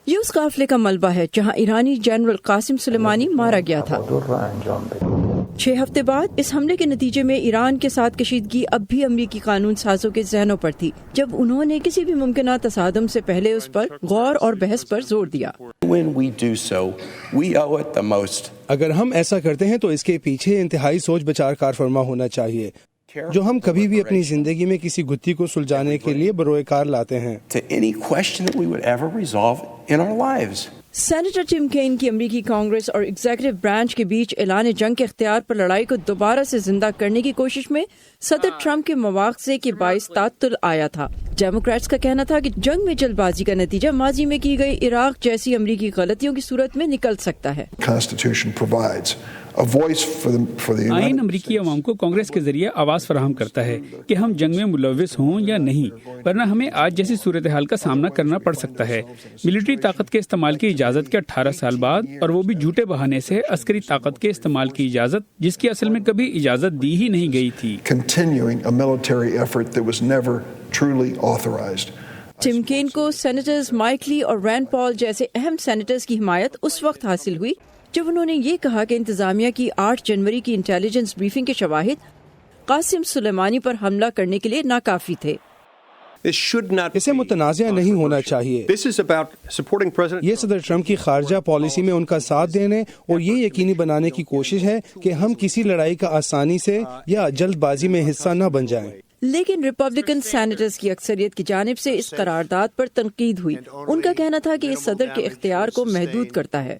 یہ اس قافلے کا ملبہ ہے جہاں ایرانی جنرل قاسم سلیمانی مارا گیا تھا۔ 6 ہفتے بعد اس حملے کے نتیجے میں ایران کے ساتھ کشیدگی اب بھی امریکی قانون سازوں کے ذہنوں پر تھی، جب انہوں نے کسی بھی ممکنہ تصادم سے پہلے اس پر غور اور بحث پر زور دیا۔ اگر ہم ایسا کرتے ہیں تو اس کے پیچھے انتہائی سوچ بچار کار فرما ہونا چاہیے، جو ہم کبھی بھی اپنی زندگی میں کسی گتھی کو سلجھانے کے لیے بروئے کار لاتے ہیں۔ سینیٹر ٹم کین کی امریکی کانگریس اور ایگزیکٹو برانچ کے بیچ اعلان جنگ کے اختیار پر لڑائی کو دوبارہ سے زندہ کرنے کی کوشش میں صدر ٹرمپ کے مواخذے کے باعث تعطل آیا تھا۔ ڈیموکریٹس کا کہنا تھا کہ جنگ میں جلد بازی کا نتیجہ ماضی میں کی گئی عراق جیسی امریکی غلطیوں کی صورت میں نکل سکتا ہے۔ آئین امریکی عوام کو کانگریس کے ذریعے آواز فراہم کرتا ہے کہ ہم جنگ میں ملوث ہوں یا نہیں، ورنہ ہمیں آج جیسی صورتحال کا سامنا کرنا پڑ سکتا ہے۔ ملٹری طاقت کے استعمال کی اجازت کے 18 سال بعد، اور وہ بھی جھوٹے بہانے سے عسکری طاقت کے استعمال کی اجازت جس کی اصل میں کبھی اجازت دی ہی نہیں گئی تھی۔ ٹم کین کو سینیٹرز مائک لی اور رینڈ پال جیسے اہم سینیٹرز کی حمایت اس وقت حاصل ہوئی جب انہوں نے یہ کہا کہ انتظامیہ کی 8 جنوری کی انٹیلیجنس بریفنگ کے شواہد قاسم سلیمانی پر حملہ کرنے کے لیے ناکافی تھے۔ اسے متنازع نہیں ہونا چاہیے۔ یہ صدر ٹرمپ کی خارجہ پالیسی میں ان کا ساتھ دینے اور یہ یقینی بنانے کی کوشش ہے کہ ہم کسی لڑائی کا آسانی سے یا جلد بازی میں حصہ نہ بن جائیں۔ لیکن ریپبلکن سینیٹرز کی اکثریت کی جانب سے اس قرارداد پر تنقید ہوئی۔ ان کا کہنا تھا کہ یہ صدر کے اختیار کو محدود کرتا ہے۔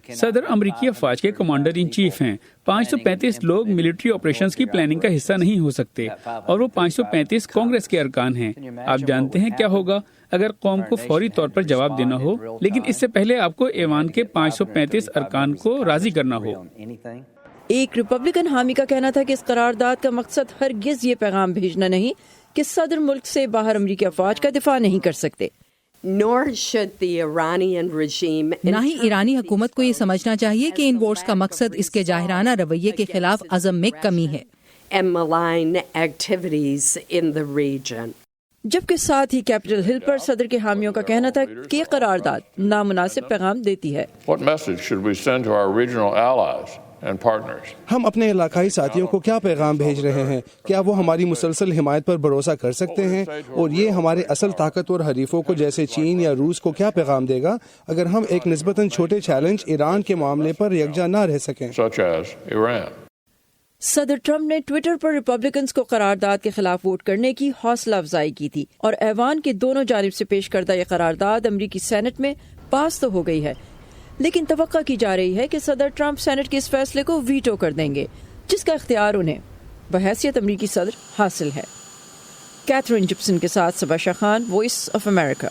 صدر امریکی افواج کے کمانڈر ان چیف ہیں۔ 535 لوگ ملٹری آپریشنز کی پلاننگ کا حصہ نہیں ہو سکتے، اور وہ 535 کانگریس کے ارکان ہیں۔ آپ جانتے ہیں کیا ہوگا اگر قوم کو فوری طور پر جواب دینا ہو، لیکن اس سے پہلے آپ کو ایوان کے 535 ارکان کو راضی کرنا ہو۔ ایک ریپبلکن حامی کا کہنا تھا کہ اس قرارداد کا مقصد ہرگز یہ پیغام بھیجنا نہیں کہ صدر ملک سے باہر امریکی افواج کا دفاع نہیں کر سکتے۔ نہ ہی ایرانی حکومت کو یہ سمجھنا چاہیے کہ ان ووٹس کا مقصد اس کے جاہرانہ رویے کے خلاف عزم میں کمی ہے۔ جبکہ ساتھ ہی کیپٹل ہل پر صدر کے حامیوں کا کہنا تھا کہ یہ قرارداد نامناسب پیغام دیتی ہے۔ ہم اپنے علاقائی ساتھیوں کو کیا پیغام بھیج رہے ہیں؟ کیا وہ ہماری مسلسل حمایت پر بھروسہ کر سکتے ہیں؟ اور یہ ہمارے اصل طاقتور حریفوں کو جیسے چین یا روس کو کیا پیغام دے گا اگر ہم ایک نسبتاً چھوٹے چیلنج ایران کے معاملے پر یکجا نہ رہ سکیں؟ صدر ٹرمپ نے ٹویٹر پر ریپبلکنز کو قرارداد کے خلاف ووٹ کرنے کی حوصلہ افزائی کی تھی، اور ایوان کے دونوں جانب سے پیش کردہ یہ قرارداد امریکی سینٹ میں پاس تو ہو گئی ہے، لیکن توقع کی جا رہی ہے کہ صدر ٹرمپ سینٹ کے اس فیصلے کو ویٹو کر دیں گے، جس کا اختیار انہیں بحیثیت امریکی صدر حاصل ہے۔ کیتھرین جپسن کے ساتھ صبا شاہ خان، وائس آف امریکہ۔